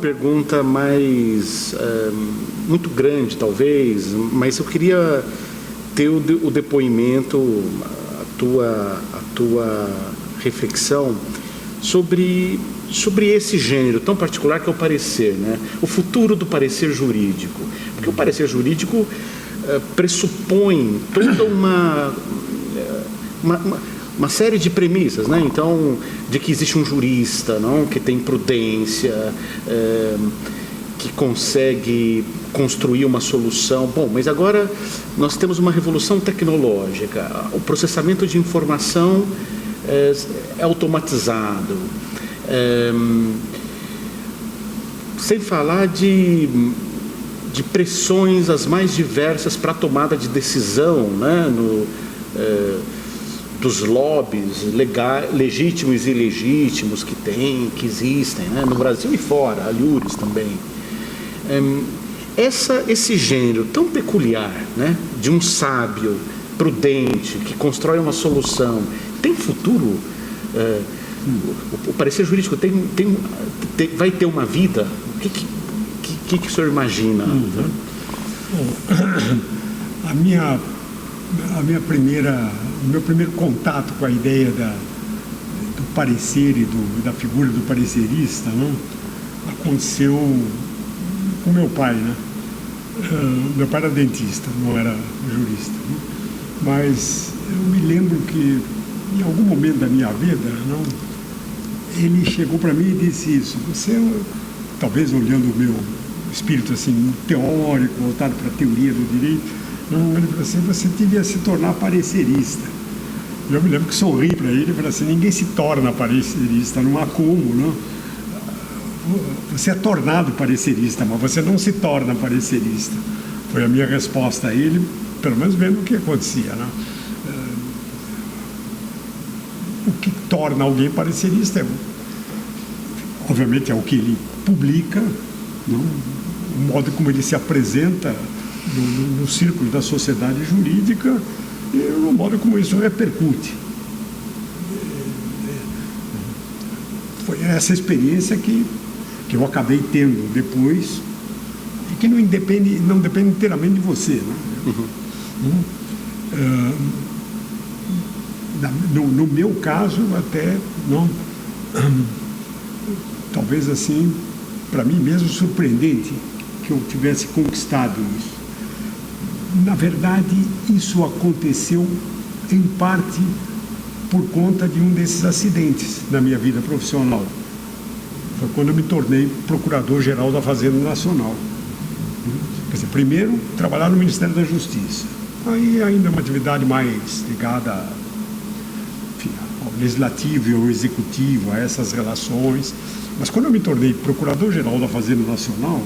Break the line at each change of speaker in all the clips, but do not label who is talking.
pergunta mais muito grande, talvez, mas eu queria ter o depoimento, a tua reflexão sobre esse gênero tão particular que é o parecer, né? O futuro do parecer jurídico. Porque o parecer jurídico pressupõe toda uma série de premissas, né? Então, de que existe um jurista, não? Que tem prudência, que consegue construir uma solução. Bom, mas agora nós temos uma revolução tecnológica. O processamento de informação é automatizado. Sem falar de pressões as mais diversas para a tomada de decisão, né? Dos lobbies legítimos e ilegítimos que existem, né? No Brasil e fora, a Lures também. Esse gênero tão peculiar, né? De um sábio prudente que constrói uma solução, tem futuro? O parecer jurídico vai ter uma vida? O que o senhor imagina?
O meu primeiro contato com a ideia do parecer e da figura do parecerista, não, aconteceu com meu pai, né? Meu pai era dentista, não era jurista, né? Mas eu me lembro que em algum momento da minha vida, não, ele chegou para mim e disse isso: você, talvez olhando o meu espírito assim teórico, voltado para a teoria do direito, não, ele falou assim: você devia se tornar parecerista. E eu me lembro que sorri para ele e falei assim: ninguém se torna parecerista, não há como, não. Você é tornado parecerista, mas você não se torna parecerista. Foi a minha resposta a ele, pelo menos vendo o que acontecia, não. O que torna alguém parecerista obviamente é o que ele publica, não? O modo como ele se apresenta no círculo da sociedade jurídica e o modo como isso repercute. Foi essa experiência que eu acabei tendo depois e que não depende inteiramente de você, né? No meu caso, até não, talvez assim, para mim mesmo surpreendente que eu tivesse conquistado isso. Na verdade, isso aconteceu em parte por conta de um desses acidentes na minha vida profissional. Foi quando eu me tornei Procurador-Geral da Fazenda Nacional. Quer dizer, primeiro, trabalhar no Ministério da Justiça. Aí ainda uma atividade mais ligada ao legislativo e ao executivo, a essas relações. Mas quando eu me tornei Procurador-Geral da Fazenda Nacional,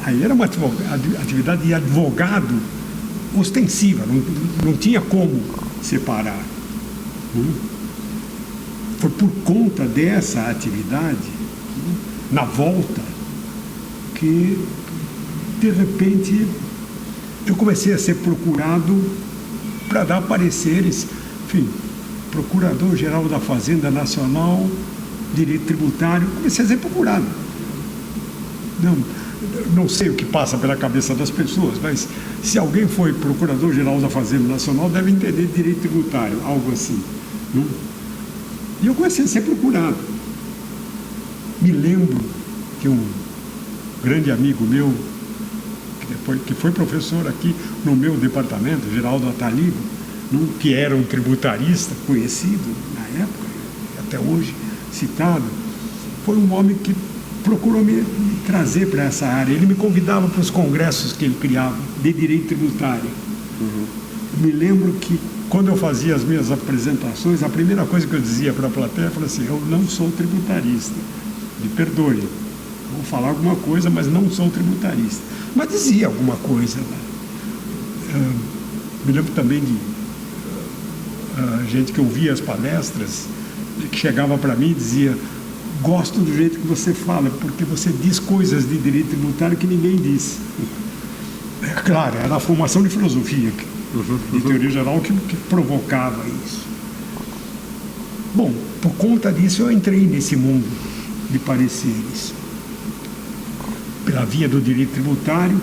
aí era uma atividade de advogado ostensiva, não tinha como separar. Foi por conta dessa atividade, na volta, que de repente eu comecei a ser procurado para dar pareceres, enfim, Procurador-Geral da Fazenda Nacional, Direito Tributário, comecei a ser procurado. Não sei o que passa pela cabeça das pessoas, mas se alguém foi Procurador-Geral da Fazenda Nacional, deve entender Direito Tributário, algo assim. Não? E eu comecei a ser procurado. Me lembro que um grande amigo meu, que foi professor aqui no meu departamento, Geraldo Ataliba, que era um tributarista conhecido na época, até hoje citado, foi um homem que procurou me trazer para essa área. Ele me convidava para os congressos que ele criava de direito tributário. Me lembro que quando eu fazia as minhas apresentações, a primeira coisa que eu dizia para a plateia, eu falei assim: eu não sou tributarista, me perdoe, vou falar alguma coisa, mas não sou tributarista. Mas dizia alguma coisa, né? Me lembro também de gente que ouvia as palestras, que chegava para mim e dizia: gosto do jeito que você fala, porque você diz coisas de direito tributário que ninguém diz. É claro, era a formação de filosofia, de teoria geral, que provocava isso. Bom, por conta disso eu entrei nesse mundo de pareceres. pela via do direito tributário,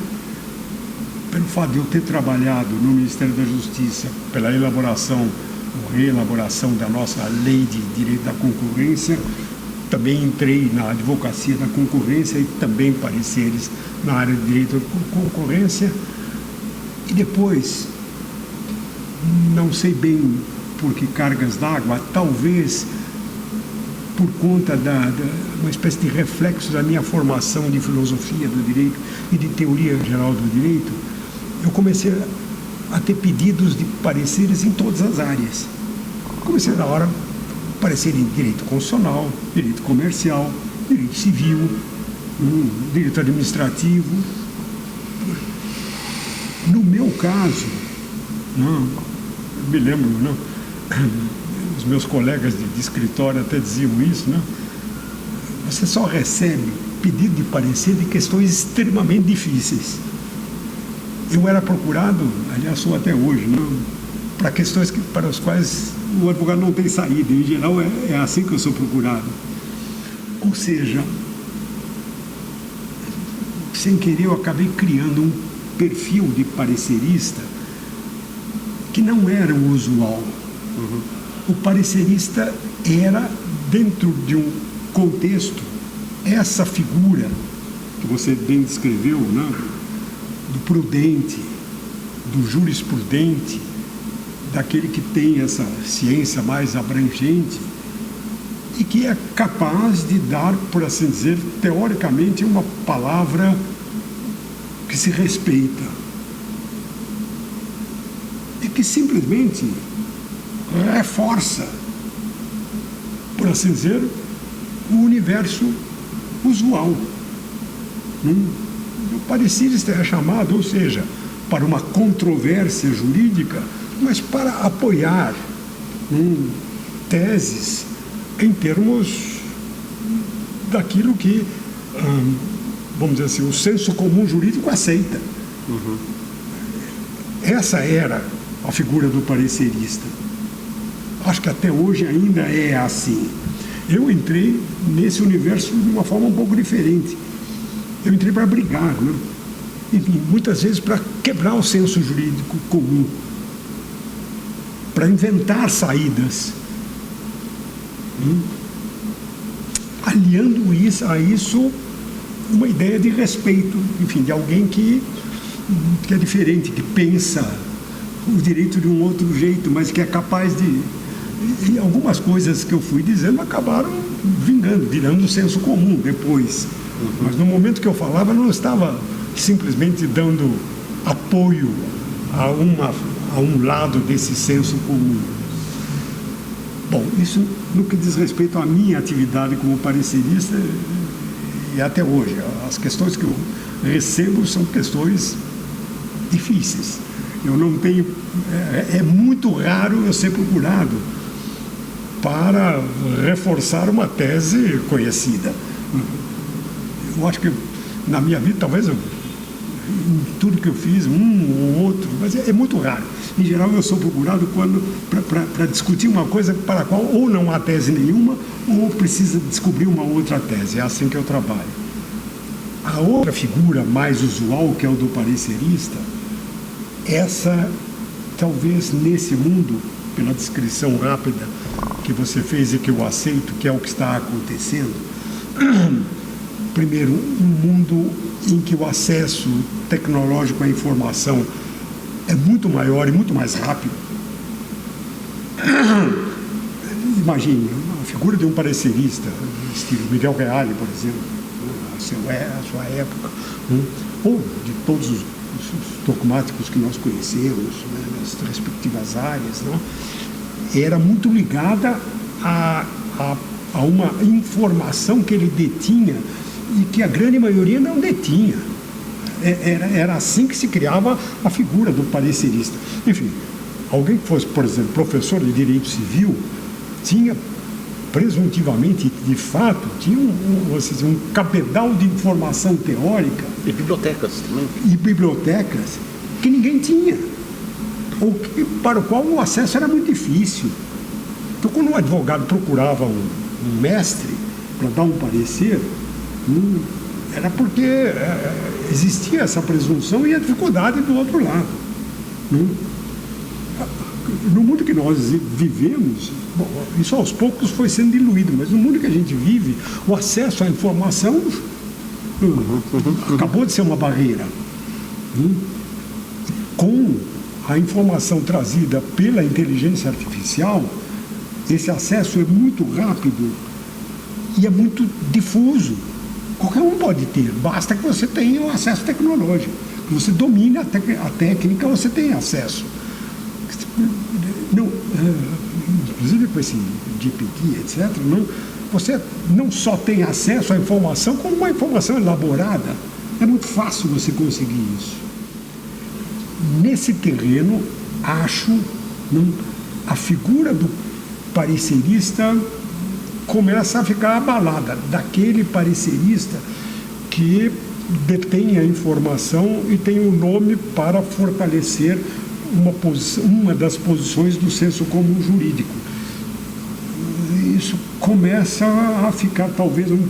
pelo fato de eu ter trabalhado no Ministério da Justiça pela elaboração ou reelaboração da nossa lei de direito da concorrência, também entrei na advocacia da concorrência e também pareceres na área de direito da concorrência. E depois, não sei bem por que cargas d'água, talvez por conta uma espécie de reflexo da minha formação de filosofia do direito e de teoria geral do direito, eu comecei a ter pedidos de pareceres em todas as áreas. Comecei na hora parecer em direito constitucional, direito comercial, direito civil, direito administrativo. No meu caso, eu me lembro, os meus colegas de escritório até diziam isso, você só recebe pedido de parecer de questões extremamente difíceis. Eu era procurado, aliás, sou até hoje, para questões para as quais o advogado não tem saída. Em geral, é assim que eu sou procurado. Ou seja, sem querer, eu acabei criando um perfil de parecerista que não era o usual. O parecerista era, dentro de um contexto, essa figura que você bem descreveu, do prudente, do jurisprudente, daquele que tem essa ciência mais abrangente e que é capaz de dar, por assim dizer, teoricamente, uma palavra que se respeita e que simplesmente reforça, por assim dizer, o universo usual. O parecerista é chamado, ou seja, para uma controvérsia jurídica, mas para apoiar teses em termos daquilo que, vamos dizer assim, o senso comum jurídico aceita. Essa era a figura do parecerista. Acho que até hoje ainda é assim. Eu entrei nesse universo de uma forma um pouco diferente. Eu entrei para brigar, enfim, muitas vezes para quebrar o senso jurídico comum, para inventar saídas, aliando a isso uma ideia de respeito, enfim, de alguém que é diferente, que pensa o direito de um outro jeito, mas que é capaz de... E algumas coisas que eu fui dizendo acabaram vingando, virando o senso comum depois. Mas no momento que eu falava, não estava simplesmente dando apoio a um lado desse senso comum. Bom, isso no que diz respeito à minha atividade como parecerista, e até hoje, as questões que eu recebo são questões difíceis. Eu não tenho... É muito raro eu ser procurado para reforçar uma tese conhecida. Eu acho que na minha vida, talvez em tudo que eu fiz, um ou outro, mas é muito raro. Em geral, eu sou procurado para discutir uma coisa para a qual ou não há tese nenhuma, ou precisa descobrir uma outra tese. É assim que eu trabalho. A outra figura mais usual, que é o do parecerista, essa, talvez nesse mundo, pela descrição rápida que você fez e que eu aceito, que é o que está acontecendo, primeiro, um mundo em que o acesso tecnológico à informação é muito maior e muito mais rápido. Imagine, a figura de um parecerista, estilo Miguel Reale, por exemplo, a sua época, ou de todos os dogmáticos que nós conhecemos, nas respectivas áreas, era muito ligada a uma informação que ele detinha e que a grande maioria não detinha. Era assim que se criava a figura do parecerista. Enfim, alguém que fosse, por exemplo, professor de direito civil, tinha, presuntivamente, de fato, tinha um cabedal de informação teórica.
E bibliotecas também.
E bibliotecas que ninguém tinha, ou para o qual o acesso era muito difícil. Então, quando um advogado procurava um mestre para dar um parecer, era porque existia essa presunção e a dificuldade do outro lado. No mundo que nós vivemos, bom, isso aos poucos foi sendo diluído, mas no mundo que a gente vive, o acesso à informação acabou de ser uma barreira. Com a informação trazida pela inteligência artificial, esse acesso é muito rápido e é muito difuso. Qualquer um pode ter, basta que você tenha o acesso tecnológico, que você domine a técnica, você tem acesso. Não, inclusive com esse GPT, etc., você não só tem acesso à informação, como uma informação elaborada. É muito fácil você conseguir isso. Nesse terreno, acho, a figura do parecerista começa a ficar abalada, daquele parecerista que detém a informação e tem um nome para fortalecer uma das posições do senso comum jurídico. Isso começa a ficar talvez um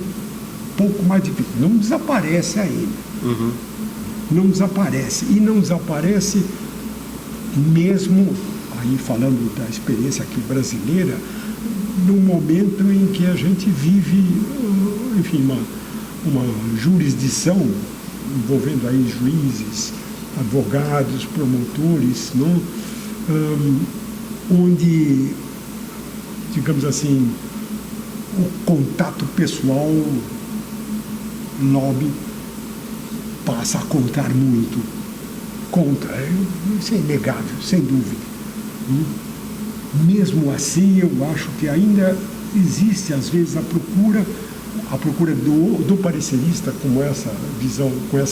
pouco mais difícil. Não desaparece ainda. Não desaparece. E não desaparece mesmo, aí falando da experiência aqui brasileira, no momento em que a gente vive, enfim, uma jurisdição envolvendo aí juízes, advogados, promotores, onde, digamos assim, o contato pessoal, lobby, passa a contar muito. Conta, isso é inegável, sem dúvida. Mesmo assim, eu acho que ainda existe, às vezes, a procura do parecerista com essa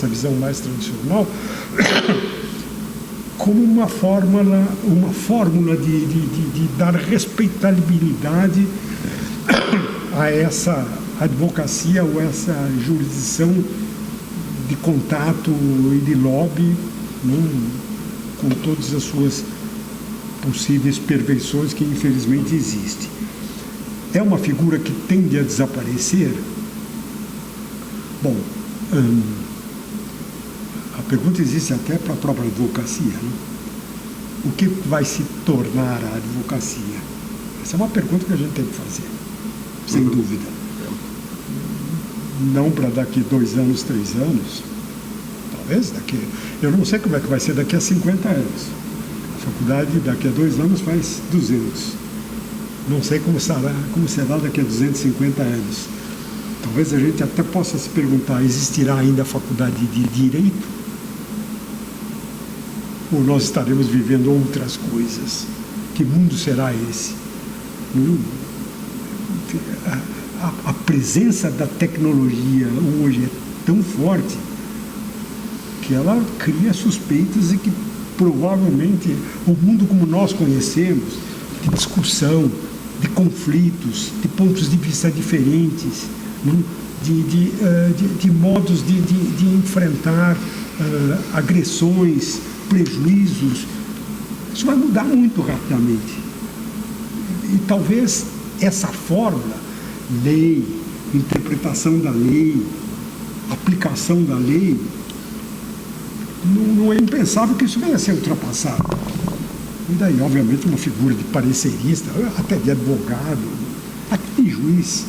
visão mais tradicional, como uma fórmula de dar respeitabilidade a essa advocacia ou essa jurisdição de contato e de lobby, com todas as suas possíveis perversões que infelizmente existem. É uma figura que tende a desaparecer? Bom, a pergunta existe até para a própria advocacia, O que vai se tornar a advocacia? Essa é uma pergunta que a gente tem que fazer, sem dúvida. Não para daqui 2 anos, 3 anos, talvez eu não sei como é que vai ser daqui a 50 anos. A faculdade daqui a 2 anos faz 200. Não sei como será daqui a 250 anos. Talvez a gente até possa se perguntar, existirá ainda a faculdade de Direito? Ou nós estaremos vivendo outras coisas? Que mundo será esse? A presença da tecnologia hoje é tão forte que ela cria suspeitas e que provavelmente o mundo como nós conhecemos, de discussão, de conflitos, de pontos de vista diferentes, de modos de enfrentar agressões, prejuízos, isso vai mudar muito rapidamente. E talvez essa fórmula, lei, interpretação da lei, aplicação da lei, não é impensável que isso venha a ser ultrapassado. E daí, obviamente, uma figura de parecerista, até de advogado, até de juiz,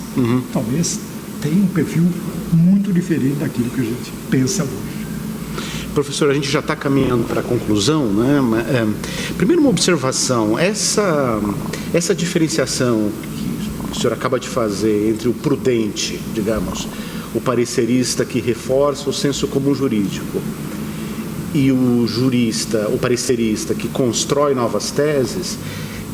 talvez tenha um perfil muito diferente daquilo que a gente pensa hoje.
Professor, a gente já está caminhando para a conclusão, né? Primeiro, uma observação: essa diferenciação que o senhor acaba de fazer entre o prudente, digamos, o parecerista que reforça o senso comum jurídico, e o jurista, o parecerista que constrói novas teses,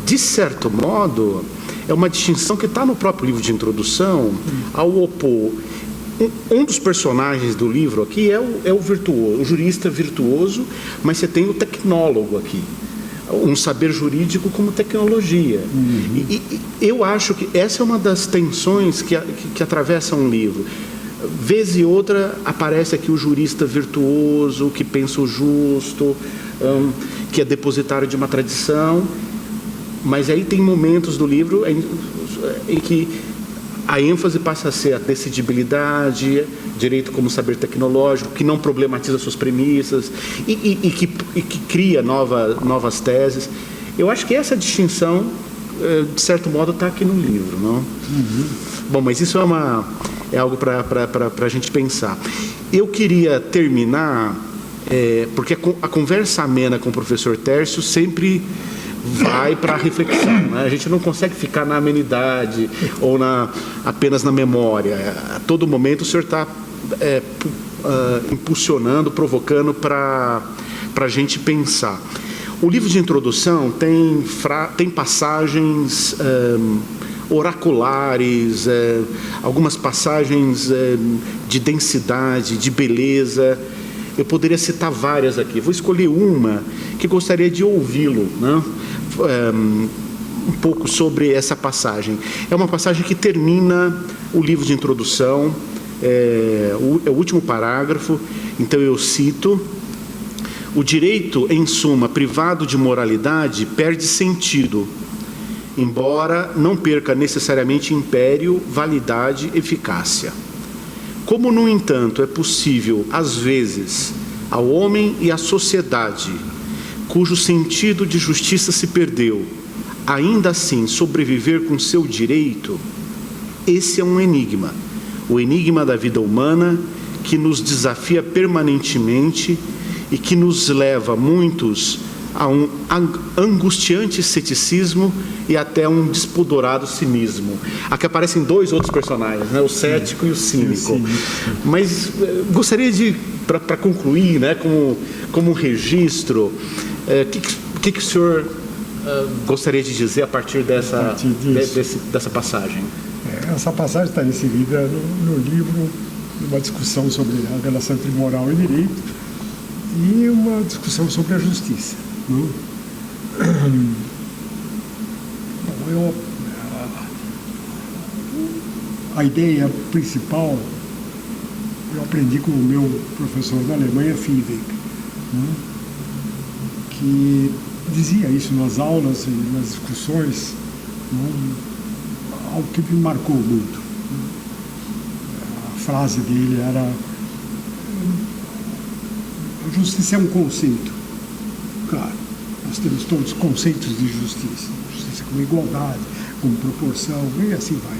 de certo modo, é uma distinção que está no próprio livro de introdução, ao opor. Um dos personagens do livro aqui é o virtuoso, o jurista virtuoso, mas você tem o tecnólogo aqui, um saber jurídico como tecnologia. E eu acho que essa é uma das tensões que atravessam um livro. Vez e outra aparece aqui o jurista virtuoso, que pensa o justo, que é depositário de uma tradição, mas aí tem momentos do livro em que a ênfase passa a ser a decidibilidade, direito como saber tecnológico, que não problematiza suas premissas e que cria novas teses. Eu acho que essa distinção, de certo modo, está aqui no livro, não? Bom, mas isso é algo para a gente pensar. Eu queria terminar, porque a conversa amena com o professor Tércio sempre vai para a reflexão, né? A gente não consegue ficar na amenidade ou apenas na memória. A todo momento o senhor está impulsionando, provocando para a gente pensar. O livro de introdução tem passagens oraculares, algumas passagens de densidade, de beleza. Eu poderia citar várias aqui. Vou escolher uma que gostaria de ouvi-lo, né? Um pouco sobre essa passagem. É uma passagem que termina o livro de introdução, é o último parágrafo. Então eu cito: o direito, em suma, privado de moralidade, perde sentido, embora não perca necessariamente império, validade, eficácia. Como, no entanto, é possível, às vezes, ao homem e à sociedade, cujo sentido de justiça se perdeu, ainda assim sobreviver com seu direito, esse é um enigma, o enigma da vida humana, que nos desafia permanentemente e que nos leva, muitos, a um angustiante ceticismo e até um despudorado cinismo. Aqui aparecem dois outros personagens, né? O cético e o cínico. Mas gostaria de, para concluir, né, como um registro, o que o senhor gostaria de dizer a partir dessa passagem?
Essa passagem está inserida no livro, uma discussão sobre a relação entre moral e direito e uma discussão sobre a justiça. A ideia principal eu aprendi com o meu professor da Alemanha, Fiedek, que dizia isso nas aulas e nas discussões, algo que me marcou muito. A frase dele era: a justiça é um conceito. Claro, nós temos todos os conceitos de justiça. Justiça como igualdade, como proporção, e assim vai.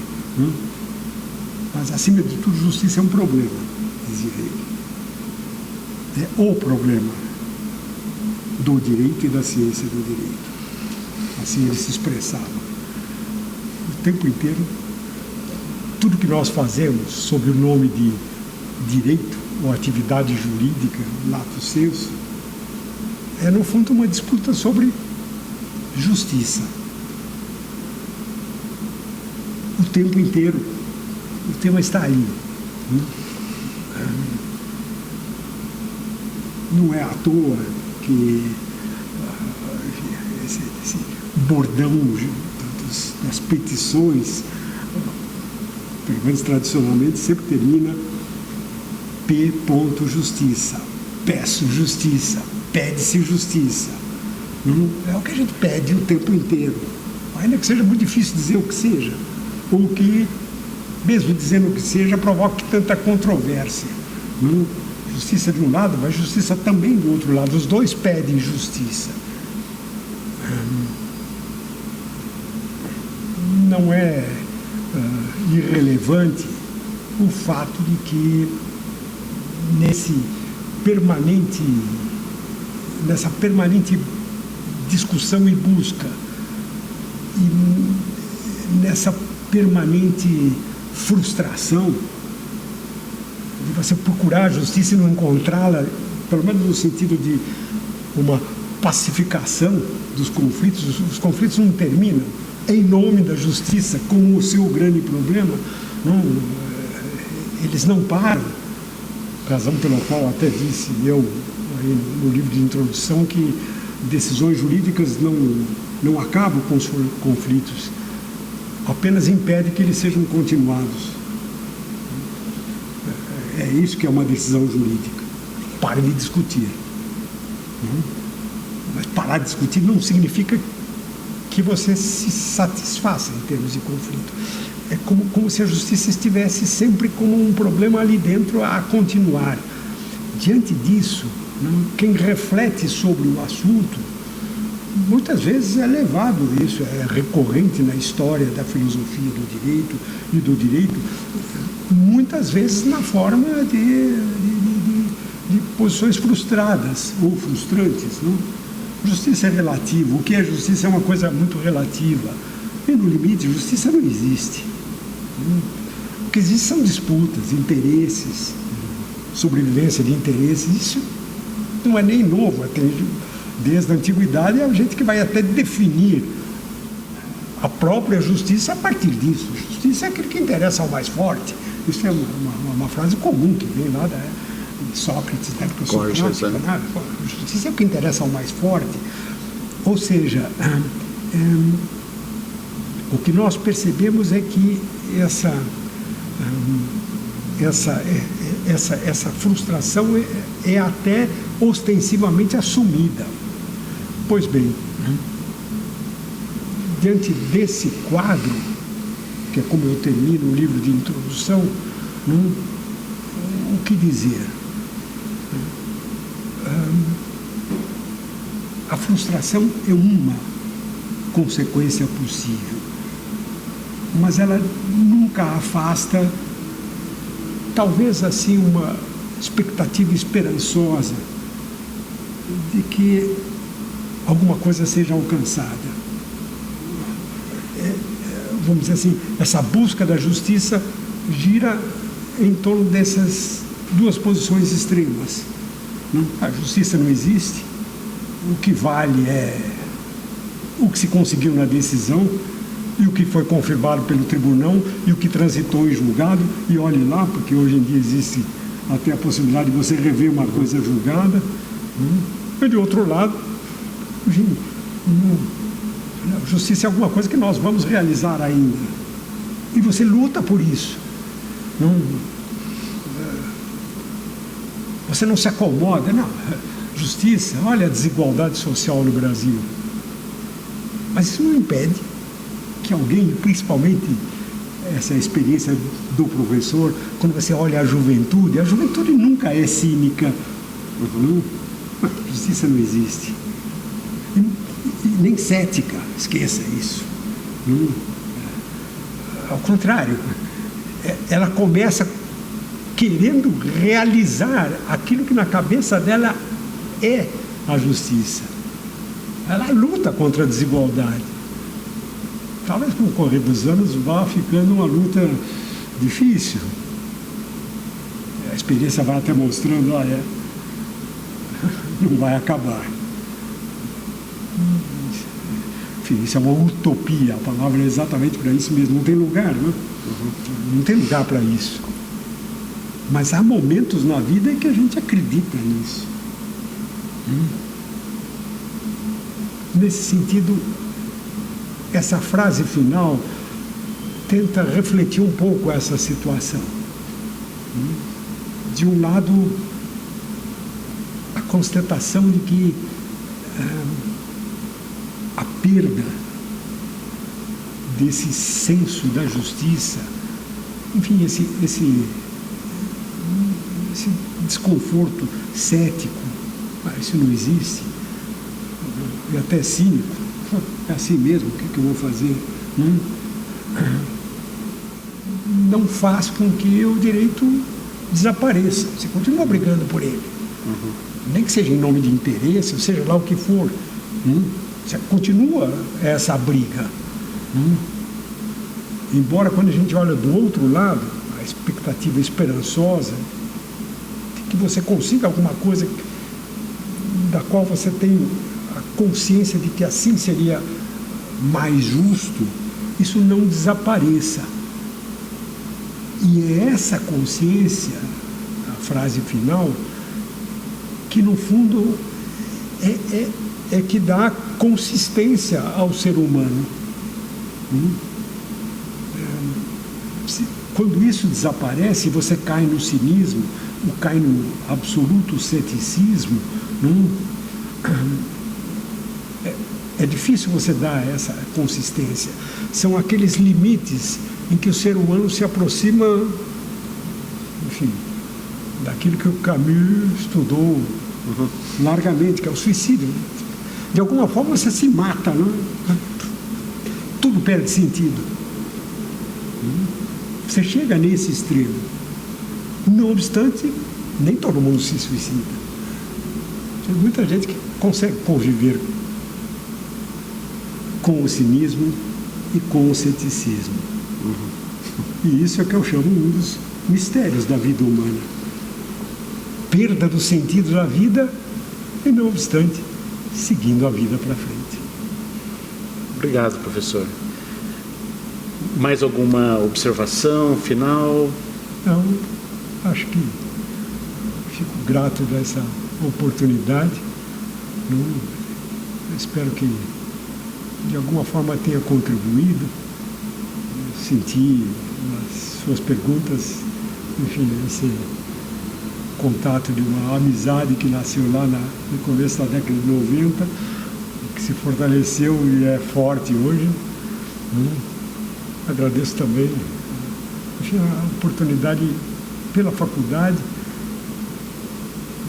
Mas, acima de tudo, justiça é um problema, dizia ele. É o problema do direito e da ciência do direito. Assim ele se expressava. O tempo inteiro, tudo que nós fazemos sob o nome de direito ou atividade jurídica, lato sensu, é, no fundo, uma disputa sobre justiça. O tempo inteiro. O tema está aí. Não é à toa que esse bordão das petições, pelo menos tradicionalmente, sempre termina P. Justiça. Peço justiça. Pede-se justiça. É o que a gente pede o tempo inteiro. Ainda que seja muito difícil dizer o que seja. Ou que, mesmo dizendo o que seja, provoque tanta controvérsia. Justiça de um lado, mas justiça também do outro lado. Os dois pedem justiça. Não é irrelevante o fato de que nessa permanente discussão e busca, e nessa permanente frustração de você procurar a justiça e não encontrá-la, pelo menos no sentido de uma pacificação dos conflitos. Os conflitos não terminam em nome da justiça como o seu grande problema. Eles não param, razão pela qual até disse eu no livro de introdução que decisões jurídicas não acabam com os conflitos, apenas impedem que eles sejam continuados. É isso que é uma decisão jurídica. Pare de discutir. Mas parar de discutir não significa que você se satisfaça em termos de conflito. é como se a justiça estivesse sempre como um problema ali dentro a continuar. Diante disso, quem reflete sobre o assunto, muitas vezes é levado, isso é recorrente na história da filosofia do direito e do direito, muitas vezes na forma de posições frustradas ou frustrantes. Não? Justiça é relativa. O que é justiça é uma coisa muito relativa. E no limite, justiça não existe. O que existe são disputas, interesses, sobrevivência de interesses. Isso não é nem novo. Desde a antiguidade, é a gente que vai até definir a própria justiça a partir disso. Justiça é aquilo que interessa ao mais forte. Isso é uma frase comum que vem lá de Sócrates, da época socrática. Justiça é o que interessa ao mais forte. Ou seja, o que nós percebemos é que essa frustração é até ostensivamente assumida. Pois bem, diante desse quadro, que é como eu termino o livro de introdução, o que dizer? A frustração é uma consequência possível, mas ela nunca afasta, talvez assim, uma expectativa esperançosa de que alguma coisa seja alcançada. Vamos dizer assim, essa busca da justiça gira em torno dessas duas posições extremas. A justiça não existe, o que vale é o que se conseguiu na decisão e o que foi confirmado pelo tribunal e o que transitou em julgado, e olhe lá, porque hoje em dia existe até a possibilidade de você rever uma coisa julgada. E de outro lado, justiça é alguma coisa que nós vamos realizar ainda. E você luta por isso. Você não se acomoda. Não, justiça, olha a desigualdade social no Brasil. Mas isso não impede que alguém, principalmente essa experiência do professor, quando você olha a juventude nunca é cínica. A justiça não existe. E nem cética, esqueça isso. Ao contrário, ela começa querendo realizar aquilo que na cabeça dela é a justiça. Ela luta contra a desigualdade. Talvez com o correr dos anos vá ficando uma luta difícil. A experiência vai até mostrando, não vai acabar. Enfim, isso é uma utopia, a palavra é exatamente para isso mesmo, não tem lugar, né? Não tem lugar para isso. Mas há momentos na vida em que a gente acredita nisso. Nesse sentido, essa frase final tenta refletir um pouco essa situação. De um lado, a constatação de que a perda desse senso da justiça, enfim, esse desconforto cético, isso não existe, e até cínico, é assim mesmo, o que eu vou fazer? Não faz com que o direito desapareça, você continua brigando por ele, nem que seja em nome de interesse, ou seja lá o que for, você continua essa briga. Embora quando a gente olha do outro lado, a expectativa esperançosa de que você consiga alguma coisa da qual você tem a consciência de que assim seria mais justo, isso não desapareça. E é essa consciência, a frase final, que no fundo é que dá consistência ao ser humano. Quando isso desaparece, você cai no cinismo, ou cai no absoluto ceticismo, é difícil você dar essa consistência. São aqueles limites em que o ser humano se aproxima, enfim, daquilo que o Camus estudou largamente, que é o suicídio. De alguma forma você se mata, não é? Tudo perde sentido. Você chega nesse extremo. Não obstante, nem todo mundo se suicida. Tem muita gente que consegue conviver com o cinismo e com o ceticismo. E isso é que eu chamo um dos mistérios da vida humana. Perda do sentido da vida e, não obstante, seguindo a vida para frente.
Obrigado, professor. Mais alguma observação final?
Então, acho que fico grato dessa oportunidade. Espero que de alguma forma tenha contribuído. Senti nas suas perguntas, enfim, esse contato de uma amizade que nasceu lá no começo da década de 90, que se fortaleceu e é forte hoje. Agradeço também, enfim, a oportunidade pela faculdade.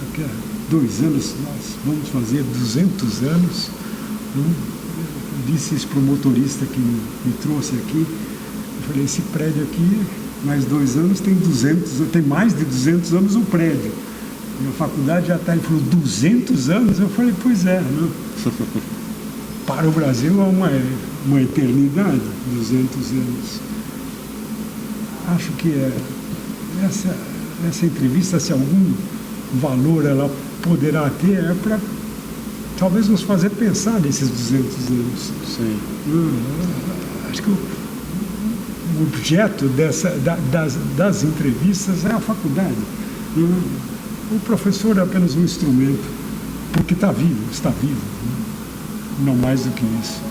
Daqui a 2 anos nós vamos fazer 200 anos. Eu disse isso para o motorista que me trouxe aqui. Eu falei, esse prédio aqui, mais 2 anos, tem mais de 200 anos o prédio. E a faculdade já está, ele falou, 200 anos? Eu falei, pois é, né? Para o Brasil é uma eternidade, 200 anos. Acho que essa entrevista, se algum valor ela poderá ter, é para talvez nos fazer pensar nesses 200 anos.
Sim.
Acho que o objeto das entrevistas é a faculdade. O professor é apenas um instrumento, porque está vivo, não mais do que isso.